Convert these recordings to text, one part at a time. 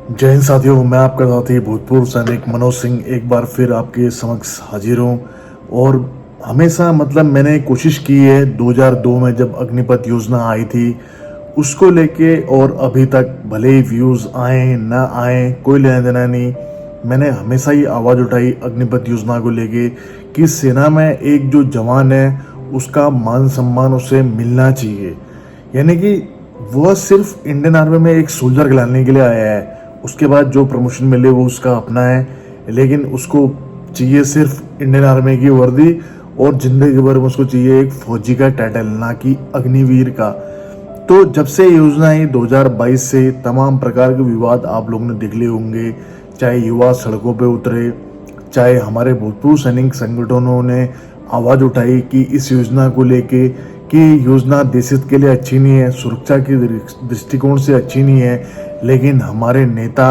जय हिंद साथियों, मैं आपका साथी भूतपूर्व सैनिक मनोज सिंह एक बार फिर आपके समक्ष हाजिर हूँ। और हमेशा मैंने कोशिश की है 2002 में जब अग्निपथ योजना आई थी उसको लेके, और अभी तक भले ही व्यूज़ आए ना आए कोई लेना देना नहीं, मैंने हमेशा ही आवाज़ उठाई अग्निपथ योजना को लेके कि सेना में एक जो जवान है उसका मान सम्मान उसे मिलना चाहिए। यानी कि वह सिर्फ इंडियन आर्मी में एक सोल्जर कहलाने के लिए आया है, उसके बाद जो प्रमोशन मिले वो उसका अपना है, लेकिन उसको चाहिए सिर्फ इंडियन आर्मी की वर्दी और जिंदगी भर में उसको चाहिए एक फौजी का टाइटल, ना कि अग्निवीर का। तो जब से योजना आई 2022 से तमाम प्रकार के विवाद आप लोगों ने देख लिए होंगे, चाहे युवा सड़कों पे उतरे, चाहे हमारे भूतपूर्व सैनिक संगठनों ने आवाज़ उठाई कि इस योजना को लेके कि योजना देश हित के लिए अच्छी नहीं है, सुरक्षा के दृष्टिकोण से अच्छी नहीं है। लेकिन हमारे नेता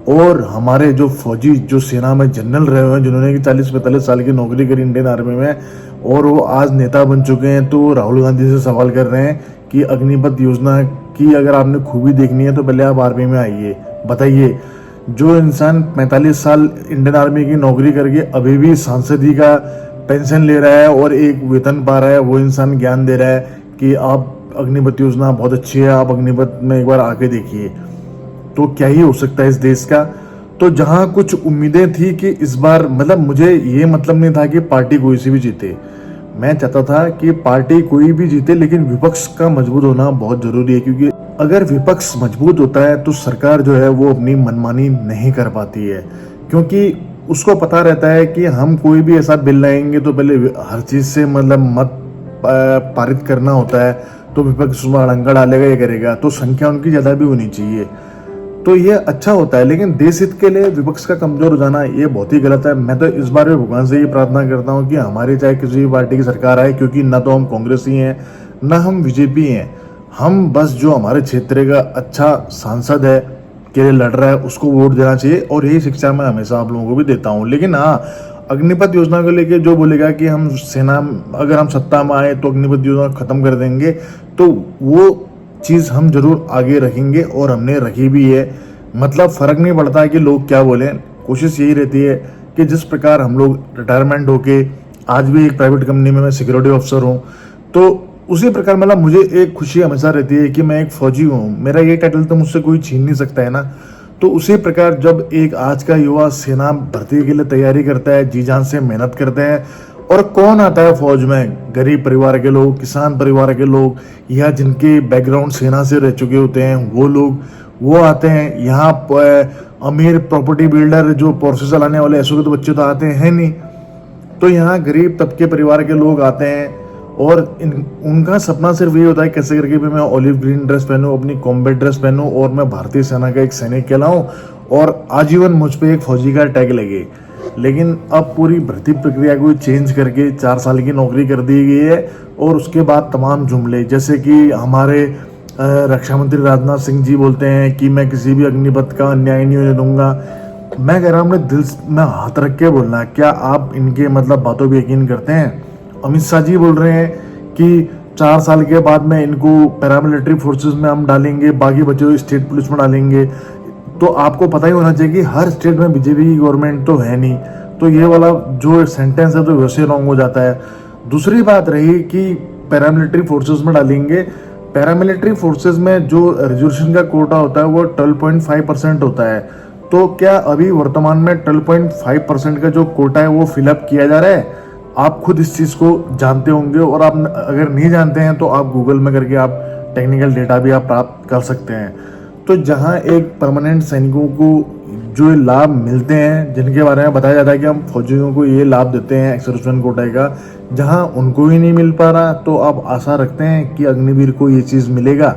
और हमारे जो फौजी जो सेना में जनरल रहे हुए हैं, जिन्होंने कि 40-45 साल की नौकरी करी इंडियन आर्मी में और वो आज नेता बन चुके हैं, तो राहुल गांधी से सवाल कर रहे हैं कि अग्निपथ योजना की अगर आपने खूबी देखनी है तो पहले आप आर्मी में आइए। बताइए, जो इंसान 45 साल इंडियन आर्मी की नौकरी करके अभी भी सांसदी का पेंशन ले रहा है और एक वेतन पा रहा है, वो इंसान ज्ञान दे रहा है कि आप अग्निपथ योजना बहुत अच्छी है, आप अग्निपथ में एक बार आके देखिए। तो क्या ही हो सकता है इस देश का। तो जहां कुछ उम्मीदें थी कि इस बार मुझे ये नहीं था कि पार्टी कोई सी भी जीते, मैं चाहता था कि पार्टी कोई भी जीते लेकिन विपक्ष का मजबूत होना बहुत जरूरी है, क्योंकि अगर विपक्ष मजबूत होता है तो सरकार जो है वो अपनी मनमानी नहीं कर पाती है, क्योंकि उसको पता रहता है कि हम कोई भी ऐसा बिल लाएंगे तो पहले हर चीज से मत पारित करना होता है, तो विपक्ष उसमें अड़ंगा डालेगा, ये करेगा, तो संख्या उनकी ज्यादा भी होनी चाहिए, तो ये अच्छा होता है। लेकिन देश हित के लिए विपक्ष का कमजोर हो जाना ये बहुत ही गलत है। मैं तो इस बार भी भगवान से ये प्रार्थना करता हूँ कि हमारी चाहे किसी भी पार्टी की सरकार आए, क्योंकि ना तो हम कांग्रेसी हैं ना हम बीजेपी हैं, हम बस जो हमारे क्षेत्र का अच्छा सांसद है के लिए लड़ रहा है उसको वोट देना चाहिए, और यही शिक्षा मैं हमेशा आप लोगों को भी देता हूँ। लेकिन हाँ, अग्निपथ योजना को लेके जो बोलेगा कि हम सेना अगर हम सत्ता में आए तो अग्निपथ योजना खत्म कर देंगे, तो वो चीज़ हम जरूर आगे रखेंगे और हमने रखी भी है। फर्क नहीं पड़ता है कि लोग क्या बोले, कोशिश यही रहती है कि जिस प्रकार हम लोग रिटायरमेंट होके आज भी एक प्राइवेट कंपनी में मैं सिक्योरिटी ऑफिसर हूँ, तो उसी प्रकार मुझे एक खुशी हमेशा रहती है कि मैं एक फौजी हूँ, मेरा ये टाइटल तो मुझसे कोई छीन नहीं सकता है ना। तो उसी प्रकार जब एक आज का युवा सेना भर्ती के लिए तैयारी करता है, जी जान से मेहनत करते हैं, और कौन आता है फौज में, गरीब परिवार के लोग, किसान परिवार के लोग, या जिनके बैकग्राउंड सेना से रह चुके होते हैं वो लोग, वो आते हैं यहाँ। अमीर प्रॉपर्टी बिल्डर जो पोर्से चलाने वाले ऐसे के तो बच्चे तो आते हैं नहीं, तो यहाँ गरीब तबके परिवार के लोग आते हैं, और उनका सपना सिर्फ ये होता है कैसे करके भी मैं ऑलिव ग्रीन ड्रेस पहनूं, अपनी कॉम्बैट ड्रेस पहनूं, और मैं भारतीय सेना का एक सैनिक कहलाऊं, और आजीवन मुझ पे एक फौजी का टैग लगे। लेकिन अब पूरी भर्ती प्रक्रिया को चेंज करके 4 साल की नौकरी कर दी गई है, और उसके बाद तमाम जुमले, जैसे कि हमारे रक्षा मंत्री राजनाथ सिंह जी बोलते हैं कि मैं किसी भी अग्निपथ का अन्याय नहीं होने दूंगा। मैं कह रहा हूँ अपने दिल में हाथ रख के बोलना, क्या आप इनके बातों पर यकीन करते हैं? अमित शाह जी बोल रहे हैं कि 4 साल के बाद में इनको पैरामिलिट्री फोर्सेस में हम डालेंगे, बाकी बचे हुए स्टेट पुलिस में डालेंगे। तो आपको पता ही होना चाहिए कि हर स्टेट में बीजेपी की गवर्नमेंट तो है नहीं, तो ये वाला जो सेंटेंस है तो वैसे रॉन्ग हो जाता है। दूसरी बात रही कि पैरामिलिट्री फोर्सेस में डालेंगे, पैरामिलिट्री फोर्सेस में जो रिजर्वेशन का कोटा होता है वो 12.5% होता है, तो क्या अभी वर्तमान में 12.5% का जो कोटा है वो फिलअप किया जा रहा है? आप खुद इस चीज़ को जानते होंगे, और आप अगर नहीं जानते हैं तो आप गूगल में करके आप टेक्निकल डेटा भी आप प्राप्त कर सकते हैं। तो जहां एक परमानेंट सैनिकों को जो लाभ मिलते हैं, जिनके बारे में बताया जाता है कि हम फौजियों को ये लाभ देते हैं एक्स-सर्विसमैन कोटा का, जहां उनको ही नहीं मिल पा रहा, तो आप आशा रखते हैं कि अग्निवीर को ये चीज़ मिलेगा?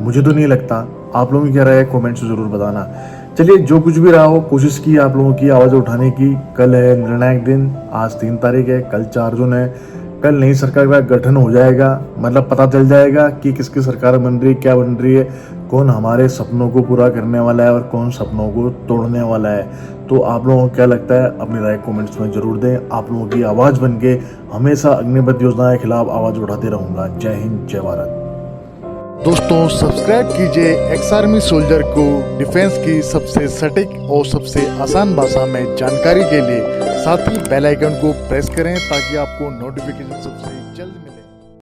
मुझे तो नहीं लगता। आप लोगों की क्या राय है कमेंट से जरूर बताना। चलिए, जो कुछ भी रहा हो, कोशिश की आप लोगों की आवाज़ उठाने की। कल है निर्णायक दिन, आज 3 तारीख है, कल 4 जून है। कल नई सरकार का गठन हो जाएगा, पता चल जाएगा कि किसकी सरकार बन रही है, क्या बन रही है, कौन हमारे सपनों को पूरा करने वाला है और कौन सपनों को तोड़ने वाला है। तो आप लोगों को क्या लगता है, अपनी राय कमेंट्स में जरूर दें। आप लोगों की आवाज़ बन के हमेशा अग्निपथ योजना के खिलाफ आवाज़ उठाते रहूँगा। जय हिंद, जय भारत। दोस्तों सब्सक्राइब कीजिए एक्स आर्मी सोल्जर को डिफेंस की सबसे सटीक और सबसे आसान भाषा में जानकारी के लिए। साथ ही बेल आइकन को प्रेस करें ताकि आपको नोटिफिकेशन सबसे जल्द मिले।